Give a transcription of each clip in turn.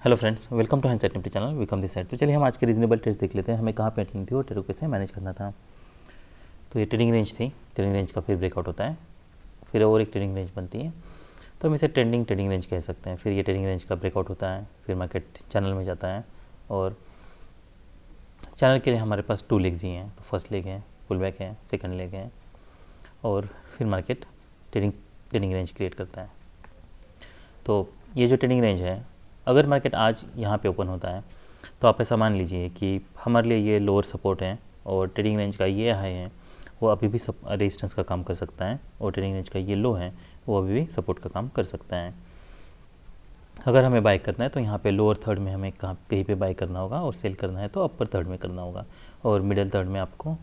Hello friends, welcome to handset Nifty channel. Welcome this side. तो चलिए हम आज के रीजनेबल ट्रेड्स देख लेते हैं, हमें कहाँ पे एंट्री थी और ट्रेड को कैसे मैनेज करना था। तो ये ट्रेडिंग रेंज थी, ट्रेडिंग रेंज का फिर ब्रेकआउट होता है, फिर और एक ट्रेडिंग रेंज बनती है, तो हम इसे ट्रेडिंग रेंज कह सकते हैं। फिर ये ट्रेडिंग रेंज का ब्रेकआउट होता है, फिर मार्केट चैनल में जाता है और चैनल के लिए हमारे पास 2 लेग्स ही हैं। तो फर्स्ट लेग है पुल बैक है, सेकेंड लेग है और फिर मार्केट ट्रेडिंग रेंज क्रिएट करता है। तो ये जो ट्रेडिंग रेंज है, अगर मार्केट आज यहाँ पे ओपन होता है तो आप ऐसा मान लीजिए कि हमारे लिए ये लोअर सपोर्ट है और ट्रेडिंग रेंज का ये हाई है वो अभी भी रेजिस्टेंस का काम कर सकता है, और ट्रेडिंग रेंज का ये लो है वो अभी भी सपोर्ट का काम कर सकता है। अगर हमें बाय करना है तो यहाँ पे लोअर थर्ड में हमें कहीं पे बाय करना होगा, और सेल करना है तो अपर थर्ड में करना होगा, और मिडिल थर्ड में आपको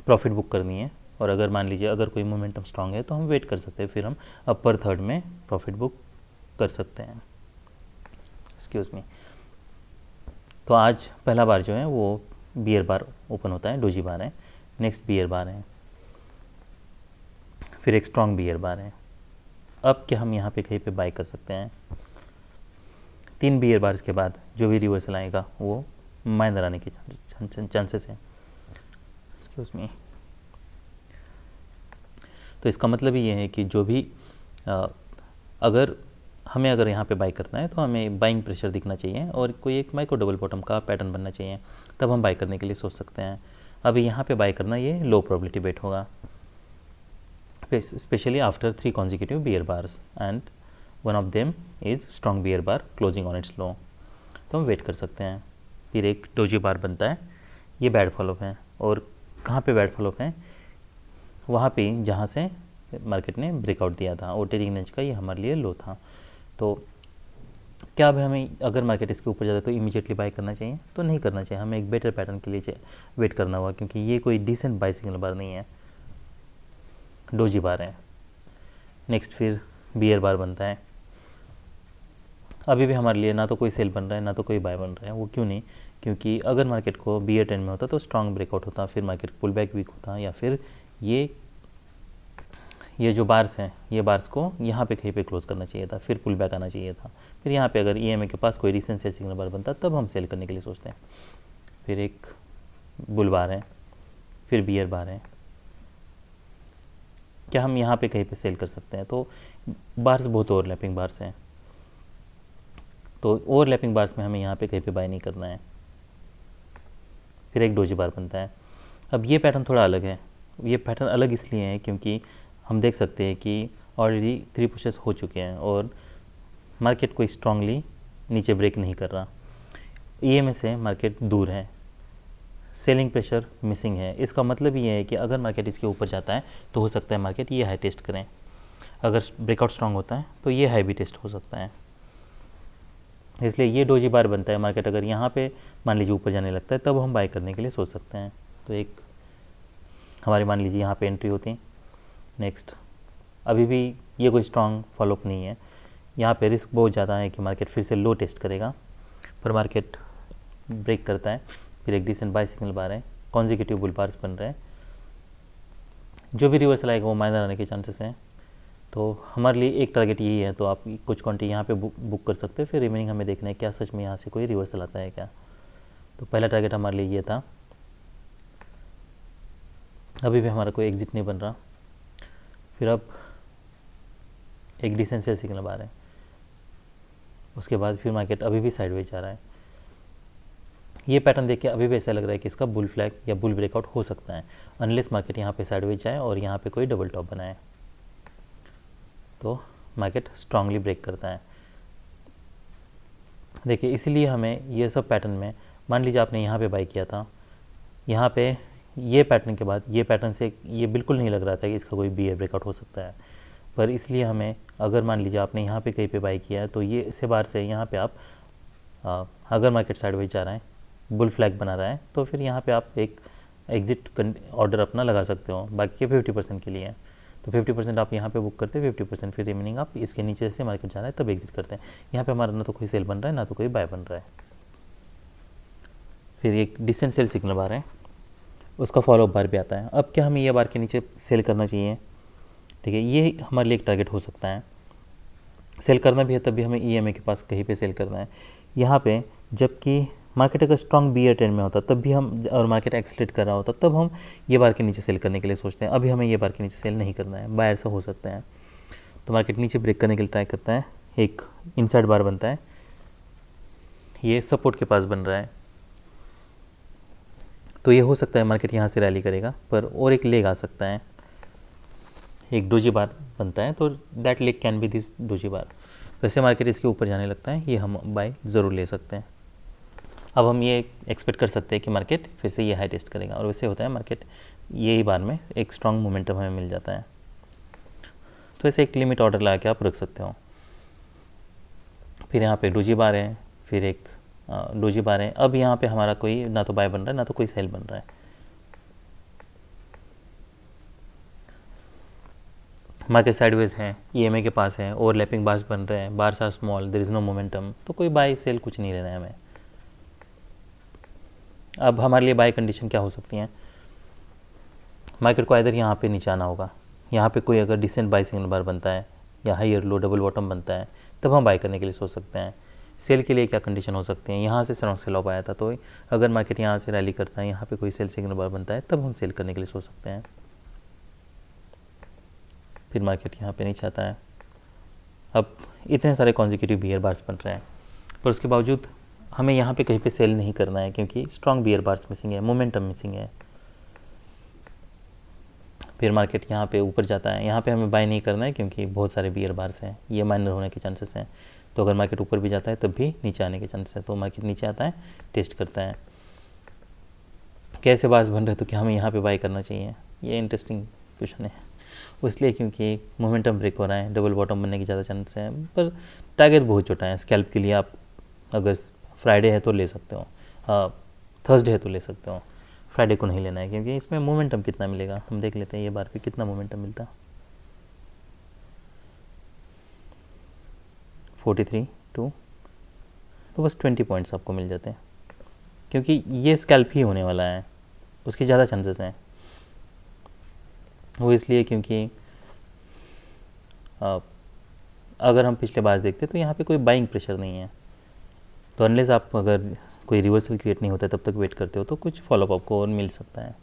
प्रॉफिट बुक करनी है। और अगर मान लीजिए अगर कोई मोमेंटम स्ट्रांग है तो हम वेट कर सकते हैं, फिर हम अपर थर्ड में प्रॉफिट बुक कर सकते हैं। Excuse me. तो आज पहला बार जो है वो बियर बार ओपन होता है, डोजी बार है, नेक्स्ट बियर बार है, फिर एक स्ट्रॉन्ग बियर बार है। अब क्या हम यहाँ पे कहीं पे बाय कर सकते हैं? 3 बियर बार्स के बाद जो भी रिवर्सल आएगा वो माइनर आने के चांसेस हैं। Excuse me. तो इसका मतलब ये है कि जो भी अगर यहाँ पे बाई करना है तो हमें बाइंग प्रेशर दिखना चाहिए और कोई एक माइक्रो डबल बॉटम का पैटर्न बनना चाहिए, तब हम बाई करने के लिए सोच सकते हैं। अभी यहाँ पे बाई करना ये लो प्रोबेबिलिटी बेट होगा, specially after 3 consecutive bear bars and one of them is strong bear bar closing on its low, तो हम वेट कर सकते हैं। फिर एक डोजी बार बनता है, ये बैड फॉलोअप है। और कहाँ पे बैड फॉलोअप है? वहाँ पे जहाँ से मार्केट ने ब्रेकआउट दिया था, और ट्रेडिंग रेंज का ये हमारे लिए लो था। तो क्या अब हमें अगर मार्केट इसके ऊपर जाता है तो इमीडिएटली बाय करना चाहिए? तो नहीं करना चाहिए, हमें एक बेटर पैटर्न के लिए वेट करना होगा, क्योंकि ये कोई डिसेंट बाय सिग्नल बार नहीं है, डोजी बार है। नेक्स्ट फिर बियर बार बनता है। अभी भी हमारे लिए ना तो कोई सेल बन रहा है ना तो कोई बाय बन रहा है। वो क्यों नहीं? क्योंकि अगर मार्केट को बियर ट्रेंड में होता तो स्ट्रॉन्ग ब्रेकआउट होता, फिर मार्केट पुल बैक वीक होता, या फिर ये जो बार्स हैं ये बार्स को यहाँ पे कहीं पे क्लोज करना चाहिए था, फिर पुल बैक आना चाहिए था। फिर यहाँ पे अगर ईएमए के पास कोई रिसेंट सेल सिग्नल बार बनता तब हम सेल करने के लिए सोचते हैं। फिर एक बुल बार है, फिर बियर बार है। क्या हम यहाँ पे कहीं पे सेल कर सकते हैं? तो बार्स बहुत ओवरलैपिंग बार्स हैं, तो ओवरलैपिंग बार्स में हमें यहाँ पे कहीं पे बाय नहीं करना है। फिर एक डोजी बार बनता है। अब ये पैटर्न थोड़ा अलग है। ये पैटर्न अलग इसलिए है क्योंकि हम देख सकते हैं कि ऑलरेडी 3 पुशेस हो चुके हैं और मार्केट कोई स्ट्रांगली नीचे ब्रेक नहीं कर रहा। ईएमए से मार्केट दूर है, सेलिंग प्रेशर मिसिंग है। इसका मतलब ये है कि अगर मार्केट इसके ऊपर जाता है तो हो सकता है मार्केट ये हाई टेस्ट करें। अगर ब्रेकआउट स्ट्रांग होता है तो ये हाई भी टेस्ट हो सकता है, इसलिए ये डोजी बार बनता है। मार्केट अगर यहाँ पे मान लीजिए ऊपर जाने लगता है तब हम बाय करने के लिए सोच सकते हैं। तो एक हमारी मान लीजिए यहाँ पे एंट्री होती है। नेक्स्ट अभी भी ये कोई स्ट्रॉन्ग फॉलोअप नहीं है, यहाँ पे रिस्क बहुत ज़्यादा है कि मार्केट फिर से लो टेस्ट करेगा, पर मार्केट ब्रेक करता है। फिर एक डिसेंट बाय सिग्नल बार है, कॉन्जिक्यूटिव बुल बार्स बन रहे हैं। जो भी रिवर्सल आएगा वो माइनर आने के चांसेस हैं। तो हमारे लिए एक टारगेट यही है, तो आप कुछ क्वांटिटी यहाँ पे बुक कर सकते हैं। फिर रिमेनिंग हमें देखना है क्या सच में यहाँ से कोई रिवर्सल आता है क्या। तो पहला टारगेट हमारे लिए ये था। अभी भी हमारा कोई एग्जिट नहीं बन रहा। फिर अब एक डिसेंट सेल सिग्नल बार है, उसके बाद फिर मार्केट अभी भी साइडवेज जा रहा है। ये पैटर्न देख के अभी भी ऐसा लग रहा है कि इसका बुल फ्लैग या बुल ब्रेकआउट हो सकता है, अनलेस मार्केट यहाँ पे साइडवेज जाए और यहाँ पे कोई डबल टॉप बनाए तो मार्केट स्ट्रांगली ब्रेक करता है। देखिए इसीलिए हमें ये सब पैटर्न में, मान लीजिए आपने यहाँ पे बाई किया था, यहाँ पे ये पैटर्न के बाद ये पैटर्न से ये बिल्कुल नहीं लग रहा था कि इसका कोई बियर ब्रेकआउट हो सकता है, पर इसलिए हमें अगर मान लीजिए आपने यहाँ पे कहीं पे बाई किया है तो ये इसे बार से यहाँ पे आप अगर मार्केट साइडवेज जा रहा है, बुल फ्लैग बना रहा है, तो फिर यहाँ पे आप एक एग्जिट ऑर्डर अपना लगा सकते हो। बाकी के 50% के लिए है, तो 50% आप यहाँ पे बुक करते हैं, 50% फिर रिमेनिंग आप इसके नीचे से मार्केट जा रहा है तब एग्जिट करते हैं। यहाँ पे हमारा ना तो कोई सेल बन रहा है ना तो कोई बाय बन रहा है। फिर एक डिसेंट सेल सिग्नल बार है, उसका फॉलोअप बार भी आता है। अब क्या हमें ये बार के नीचे सेल करना चाहिए? देखिए ये हमारे लिए एक टारगेट हो सकता है। सेल करना भी है तब भी हमें EMA के पास कहीं पे सेल करना है। यहाँ पे जबकि मार्केट अगर स्ट्रॉन्ग बियर ट्रेंड में होता तब भी हम, और मार्केट एक्सलेट कर रहा होता तब हम ये बार के नीचे सेल करने के लिए सोचते हैं। अभी हमें ये बार के नीचे सेल नहीं करना है, बायर से हो सकते हैं। तो मार्केट नीचे ब्रेक करने के लिए ट्राई करता है, एक इनसाइड बार बनता है, ये सपोर्ट के पास बन रहा है, तो ये हो सकता है मार्केट यहाँ से रैली करेगा, पर और एक लेग आ सकता है, एक डोजी बार बनता है, तो that leg can be this doji bar. वैसे मार्केट इसके ऊपर जाने लगता है, ये हम बाय ज़रूर ले सकते हैं। अब हम ये एक्सपेक्ट कर सकते हैं कि मार्केट फिर से ये हाई टेस्ट करेगा, और वैसे होता है मार्केट यही बार में एक स्ट्रॉन्ग मोमेंटम हमें मिल जाता है। तो ऐसे एक लिमिट ऑर्डर लगा के आप रख सकते हो। फिर यहाँ पे डोजी बार है, फिर एक डोजी बार है। अब यहाँ पे हमारा कोई ना तो बाय बन रहा है ना तो कोई सेल बन रहा है। मार्केट साइडवेज है, EMA के पास है, ओवरलैपिंग बार्स बन रहे हैं, bars are small, there is no momentum, तो कोई बाय सेल कुछ नहीं लेना है हमें। अब हमारे लिए बाय कंडीशन क्या हो सकती हैं, मार्केट को इधर यहाँ पे नीचे आना होगा, यहाँ पे कोई अगर डिसेंट बाय सिग्नल बार बनता है या हायर लो डबल बॉटम बनता है तब हम बाय करने के लिए सोच सकते हैं। सेल के लिए क्या कंडीशन हो सकती है, यहाँ से स्ट्रॉन्ग सेल ऑफ आया था, तो अगर मार्केट यहाँ से रैली करता है, यहाँ पे कोई सेल सिग्नल बार बनता है तब हम सेल करने के लिए सोच सकते हैं। फिर मार्केट यहाँ पे नीचे आता है। अब इतने सारे कॉन्जिक्यूटिव बियर बार्स बन रहे हैं, पर उसके बावजूद हमें यहाँ पे कहीं पे सेल नहीं करना है, क्योंकि स्ट्रॉन्ग बियर बार्स मिसिंग है, मोमेंटम मिसिंग है। फिर मार्केट यहाँ पे ऊपर जाता है, यहाँ पे हमें बाय नहीं करना है क्योंकि बहुत सारे बियर बार्स हैं, ये माइनर होने के चांसेस हैं। तो अगर मार्केट ऊपर भी जाता है तब भी नीचे आने के चांसेस है। तो मार्केट नीचे आता है, टेस्ट करता है, कैसे बार्स बन रहे हैं, तो क्या हमें यहाँ पे बाय करना चाहिए, ये इंटरेस्टिंग क्वेश्चन है। वो इसलिए क्योंकि मोमेंटम ब्रेक हो रहा है, डबल बॉटम बनने की ज़्यादा चांस है, पर टारगेट बहुत छोटा है। स्कैल्प के लिए आप अगर फ्राइडे है तो ले सकते हो, थर्सडे है तो ले सकते हो, फ्राइडे को नहीं लेना है, क्योंकि इसमें मोमेंटम कितना मिलेगा हम देख लेते हैं। ये बार पे कितना मोमेंटम मिलता, 43 2, तो बस 20 पॉइंट्स आपको मिल जाते हैं, क्योंकि ये स्कैल्प ही होने वाला है, उसकी ज़्यादा चांसेस हैं। वो इसलिए क्योंकि अगर हम पिछले बार देखते तो यहाँ पे कोई बाइंग प्रेशर नहीं है, तो अनलेस आप अगर कोई रिवर्सल क्रिएट नहीं होता है तब तक वेट करते हो तो कुछ फॉलोअप आपको और मिल सकता है।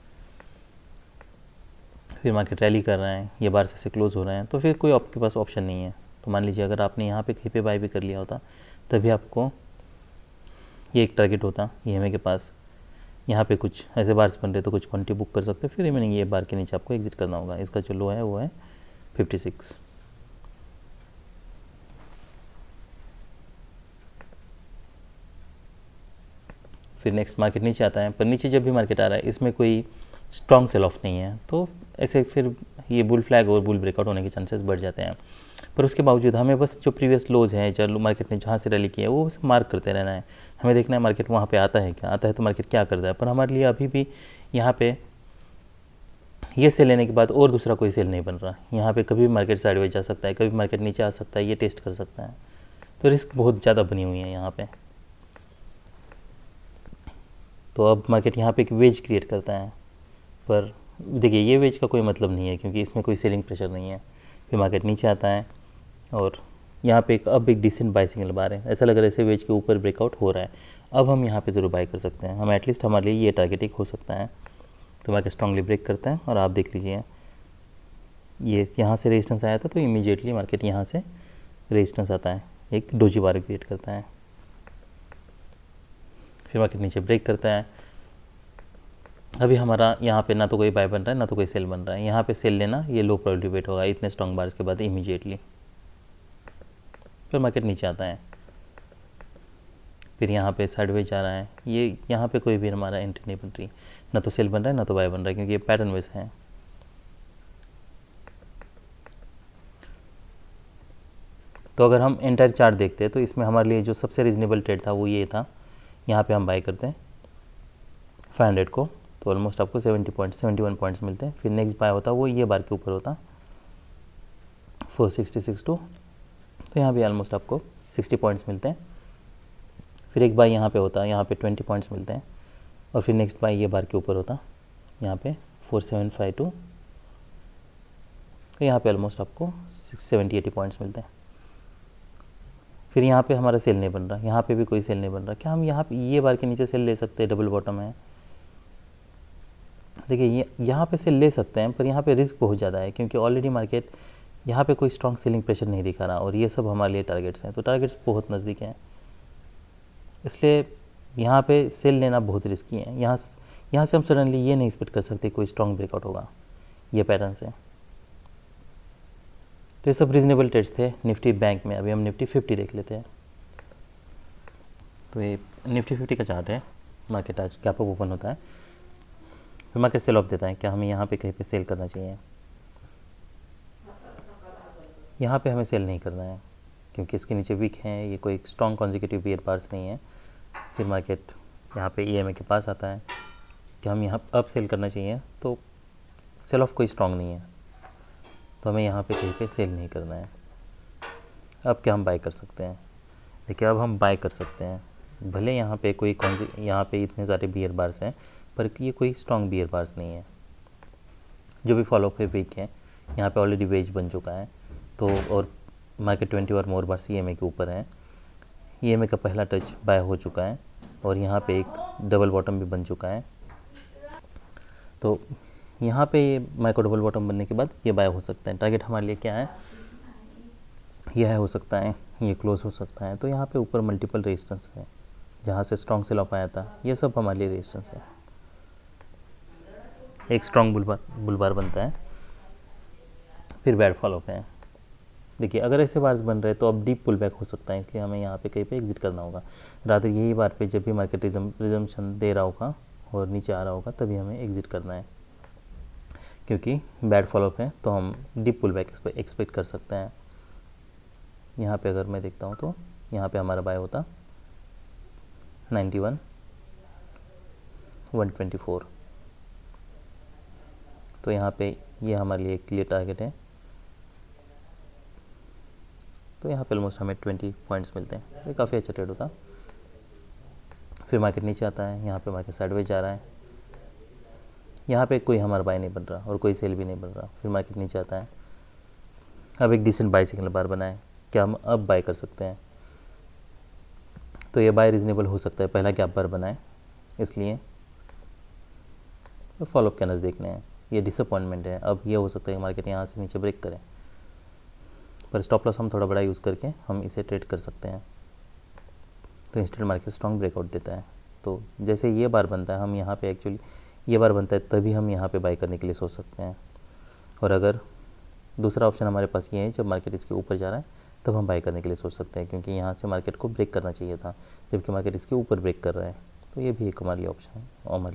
फिर मार्केट रैली कर रहा है, ये बार से क्लोज हो रहे हैं, तो फिर कोई आपके पास ऑप्शन नहीं है। तो मान लीजिए अगर आपने यहाँ पे कहीं पे बाय भी कर लिया होता तभी आपको ये एक टारगेट होता EMA के पास, यहाँ पे कुछ ऐसे बार्स बन रहे तो कुछ क्वांटिटी बुक कर सकते हो, फिर रिमेनिंग ये बार के नीचे आपको एग्जिट करना होगा। इसका जो लो है वो है 56। फिर नेक्स्ट मार्केट नीचे आता है, पर नीचे जब भी मार्केट आ रहा है इसमें कोई स्ट्रॉन्ग सेल ऑफ नहीं है, तो ऐसे फिर ये बुल फ्लैग और बुल ब्रेकआउट होने के चांसेस बढ़ जाते हैं। पर उसके बावजूद हमें बस जो प्रीवियस लोज हैं, जो मार्केट ने जहाँ से रैली किया है वो बस मार्क करते रहना है। हमें देखना है मार्केट वहाँ पे आता है क्या, आता है तो मार्केट क्या करता है। पर हमारे लिए अभी भी यहाँ पे ये सेल लेने के बाद और दूसरा कोई सेल नहीं बन रहा। यहाँ पे कभी भी मार्केट साइडवेज जा सकता है, कभी मार्केट नीचे आ सकता है, ये टेस्ट कर सकता है, तो रिस्क बहुत ज़्यादा बनी हुई है यहाँ पे। तो अब मार्केट यहाँ पे एक वेज क्रिएट करता है, पर देखिए ये वेज का कोई मतलब नहीं है क्योंकि इसमें कोई सेलिंग प्रेशर नहीं है। फिर मार्केट नीचे आता है और यहाँ पे अब एक डिसेंट बाय सिग्नल बार है, ऐसा लग रहा है ऐसे वेज के ऊपर ब्रेकआउट हो रहा है। अब हम यहाँ पे ज़रूर बाय कर सकते हैं, हम एटलीस्ट हमारे लिए ये टारगेट एक हो सकता है। तो मार्केट स्ट्रांगली ब्रेक करता है और आप देख लीजिए ये यहाँ से रेजिस्टेंस आया था, तो इमीडिएटली मार्केट यहाँ से रेजिस्टेंस आता है, एक डोजी बार क्रिएट करता है। फिर मार्केट नीचे ब्रेक करता है। अभी हमारा यहाँ पे ना तो कोई बाय बन रहा है ना तो कोई सेल बन रहा है। यहाँ पे सेल लेना ये लो प्रोबेबिलिटी वेट होगा इतने स्ट्रॉन्ग बार्स के बाद इमीडिएटली। फिर मार्केट नीचे आता है, फिर यहाँ पे साइडवेज जा रहा है, ये यहाँ पे कोई भी हमारा एंट्री नहीं बन रही, ना तो सेल बन रहा है ना तो बाय बन रहा है, क्योंकि ये पैटर्न वेज है। तो अगर हम एंटायर चार्ट देखते हैं तो इसमें हमारे लिए जो सबसे रीजनेबल ट्रेड था वो ये था, यहाँ पे हम बाय करते हैं 500 को, तो ऑलमोस्ट आपको 71 पॉइंट्स मिलते हैं। फिर नेक्स्ट बाय होता वो ये बार के ऊपर होता 466 टू, तो यहाँ भी ऑलमोस्ट आपको 60 पॉइंट्स मिलते हैं। फिर एक बाय यहाँ पे होता, यहाँ पे 20 पॉइंट्स मिलते हैं, और फिर नेक्स्ट बाय ये बार के ऊपर होता यहाँ पे 4752, तो यहाँ पे ऑलमोस्ट आपको 70-80 पॉइंट्स मिलते हैं। फिर यहाँ पे हमारा सेल नहीं बन रहा, यहाँ पे भी कोई सेल नहीं बन रहा। क्या हम यहाँ पे ये बार के नीचे सेल ले सकते हैं? डबल बॉटम है, देखिए ये यहाँ पे सेल ले सकते हैं, पर यहाँ पे रिस्क बहुत ज़्यादा है क्योंकि ऑलरेडी मार्केट यहाँ पे कोई स्ट्रॉन्ग सेलिंग प्रेशर नहीं दिखा रहा, और ये सब हमारे लिए टारगेट्स हैं, तो टारगेट्स बहुत नज़दीक हैं, इसलिए यहाँ पे सेल लेना बहुत रिस्की है। यहाँ से हम सडनली ये नहीं एक्सपेक्ट कर सकते कोई स्ट्रॉन्ग ब्रेकआउट होगा ये पैटर्न से। तो ये सब रीजनेबल ट्रेड्स थे निफ्टी बैंक में। अभी हम निफ्टी 50 देख लेते हैं। तो ये निफ्टी 50 का चार्ट है। मार्केट आज गैप अप ओपन होता है, फिर मार्केट सेल ऑफ देता है। क्या हमें यहाँ पे कहीं पे सेल करना चाहिए? यहाँ पे हमें सेल नहीं करना है क्योंकि इसके नीचे वीक हैं, ये कोई स्ट्रॉन्ग कॉन्जिक्यूटिव बियर बार्स नहीं है। फिर मार्केट यहाँ पे EMA के पास आता है कि हम यहाँ अब सेल करना चाहिए, तो सेल ऑफ कोई स्ट्रॉन्ग नहीं है, तो हमें यहाँ पे कहीं पे सेल नहीं करना है। अब क्या हम बाय कर सकते हैं? देखिए अब हम बाय कर सकते हैं, भले यहाँ पे कोई यहाँ पे इतने सारे बियर बार्स हैं, पर ये कोई स्ट्रॉन्ग बियर बार्स नहीं है। जो भी फॉलो पे वीक है, यहाँ पे ऑलरेडी वेज बन चुका है, तो और मार्केट 20 और मोर बार्स EMA के ऊपर है। EMA का पहला टच बाय हो चुका है और यहाँ पे एक डबल बॉटम भी बन चुका है। तो यहाँ पे ये माइक्रो डबल बॉटम बनने के बाद ये बाय हो सकता है। टारगेट हमारे लिए क्या है? यह हो सकता है, ये क्लोज हो सकता है। तो यहाँ पे ऊपर मल्टीपल रेजिस्टेंस है जहाँ से स्ट्रॉन्ग सेल ऑफ आया था, ये सब हमारे लिए रेजिस्टेंस है। एक स्ट्रॉन्ग बुलबार बनता है, फिर बैड फॉल ऑफ है। देखिए अगर ऐसे बार्स बन रहे हैं तो अब डीप पुल बैक हो सकता है, इसलिए हमें यहाँ पे कहीं पे एग्जिट करना होगा। रादर यही बार पे जब भी मार्केट रिजम्पशन दे रहा होगा और नीचे आ रहा होगा तभी हमें एग्जिट करना है, क्योंकि बैड फॉल ऑफ है तो हम डीप पुल बैक एक्सपेक्ट कर सकते हैं। यहाँ पे अगर मैं देखता हूँ तो यहाँ पे हमारा बाय होता 91 124, तो यहाँ पे ये हमारे लिए क्लियर टारगेट है। तो यहाँ पे ऑलमोस्ट हमें 20 पॉइंट्स मिलते हैं, ये काफ़ी अच्छा ट्रेड होता। फिर मार्केट नीचे आता है, यहाँ पे मार्केट साइडवेज जा रहा है, यहाँ पे कोई हमारा बाय नहीं बन रहा और कोई सेल भी नहीं बन रहा। फिर मार्केट नीचे आता है, अब एक डिसेंट बाय सिग्नल बार बना है, क्या हम अब बाय कर सकते हैं? तो ये बाय रीजनेबल हो सकता है, पहला गैप बार बना है इसलिए। तो फॉलोअप कैनल्स देखने हैं, ये डिसअपॉइंटमेंट है। अब ये हो सकता है कि मार्केट यहाँ से नीचे ब्रेक करे, पर स्टॉप लॉस हम थोड़ा बड़ा यूज़ करके हम इसे ट्रेड कर सकते हैं। तो इंस्टेंट मार्केट स्ट्रॉन्ग ब्रेकआउट देता है। तो जैसे ये बार बनता है, हम यहाँ पे एक्चुअली ये बार बनता है तभी हम यहाँ पे बाय करने के लिए सोच सकते हैं। और अगर दूसरा ऑप्शन हमारे पास ये है, जब मार्केट इसके ऊपर जा रहा है तब हम बाय करने के लिए सोच सकते हैं, क्योंकि यहाँ से मार्केट को ब्रेक करना चाहिए था, जबकि मार्केट इसके ऊपर ब्रेक कर रहा है। तो ये भी एक हमारे लिए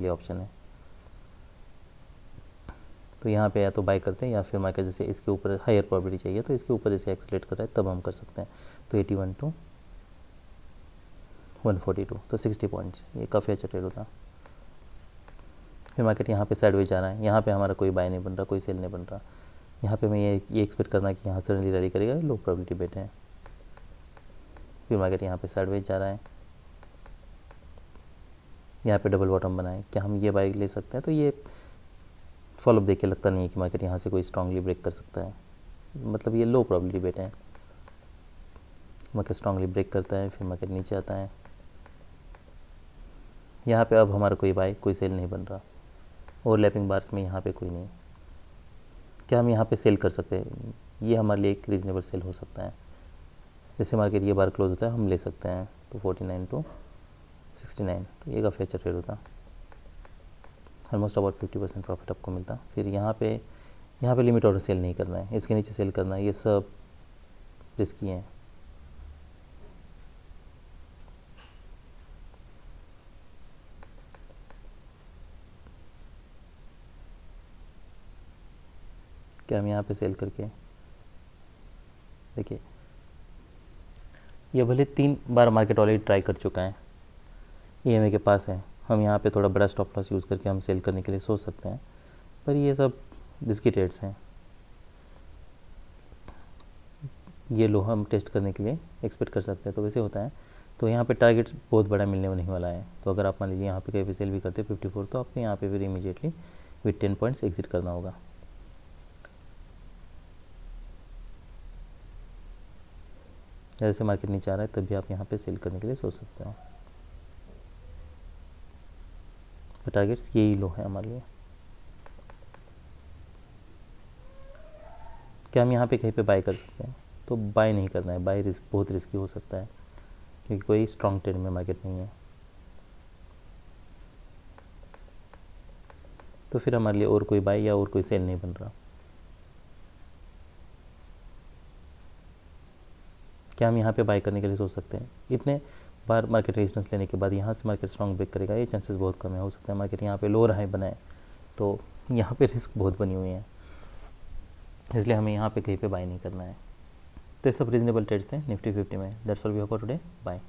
ऑप्शन है। तो यहाँ पे या तो बाय करते हैं, या फिर मार्केट जैसे इसके ऊपर हायर प्रोबेबिलिटी चाहिए तो इसके ऊपर जैसे एक्सलेट कर रहा है तब हम कर सकते हैं। तो 81 to 142, तो 60 पॉइंट्स, ये काफ़ी अच्छा ट्रेड होता। फिर मार्केट यहाँ पे साइडवेज जा रहा है, यहाँ पे हमारा कोई बाय नहीं बन रहा, कोई सेल नहीं बन रहा। यहाँ पे मैं ये एक्सपेक्ट करना कि यहाँ सडनली रैली करेगा, लो प्रोबेबिलिटी बेट है। फिर मार्केट यहाँ पे साइडवेज जा रहा है, यहाँ पे डबल बॉटम बना है, क्या हम ये बाय ले सकते हैं? तो ये फॉलोअप देख के लगता नहीं है कि मार्केट यहाँ से कोई स्ट्रांगली ब्रेक कर सकता है, मतलब ये लो प्रोबेबिलिटी बेट है। मार्केट स्ट्रांगली ब्रेक करता है, फिर मार्केट नीचे आता है, यहाँ पे अब हमारा कोई बाय कोई सेल नहीं बन रहा, ओवरलैपिंग बार्स में यहाँ पे कोई नहीं। क्या हम यहाँ पे सेल कर सकते हैं? ये हमारे लिए एक रीजनेबल सेल हो सकता है। जैसे मार्केट ये बार क्लोज होता है हम ले सकते हैं, तो 49 to 69, तो ये काफ़ी अच्छा ट्रेड होता, ऑलमोस्ट अबाउट 50% प्रॉफिट आपको मिलता। फिर यहाँ पे लिमिट ऑर्डर सेल नहीं करना है, इसके नीचे सेल करना है, ये सब रिस्की हैं। क्या हम यहाँ पे सेल करके, देखिए ये भले 3 बार मार्केट ऑलरेडी ट्राई कर चुका है, EMA के पास है, हम यहाँ पे थोड़ा बड़ा स्टॉप लॉस यूज़ करके हम सेल करने के लिए सोच सकते हैं, पर ये सब रिस्की ट्रेड्स हैं। ये लो हम टेस्ट करने के लिए एक्सपेक्ट कर सकते हैं, तो वैसे होता है। तो यहाँ पे टारगेट बहुत बड़ा मिलने नहीं वाला है, तो अगर आप मान लीजिए यहाँ पे कहीं भी सेल भी करते 54, तो आपको यहाँ पे फिर इमीडिएटली विथ 10 पॉइंट्स एग्जिट करना होगा। जैसे मार्केट नीचे आ रहा है तब भी आप यहाँ पे सेल करने के लिए सोच सकते हो। तो टारगेट्स यही लो है हमारे लिए। क्या हम यहाँ पे कहीं पे बाय कर सकते हैं? तो बाय नहीं करना है, बाय बहुत रिस्की हो सकता है क्योंकि कोई स्ट्रॉन्ग ट्रेड में मार्केट नहीं है। तो फिर हमारे लिए और कोई बाय या और कोई सेल नहीं बन रहा। क्या हम यहाँ पे बाय करने के लिए सोच सकते हैं? इतने बार मार्केट रेजिस्टेंस लेने के बाद यहाँ से मार्केट स्ट्रॉन्ग ब्रेक करेगा, ये चांसेस बहुत कम है। हो सकता है मार्केट यहाँ पे लोअर हाई बनाए, तो यहाँ पे रिस्क बहुत बनी हुई है, इसलिए हमें यहाँ पे कहीं पे बाय नहीं करना है। तो ये सब रीजनेबल ट्रेड्स थे निफ्टी 50 में। That's all we have for today. Bye.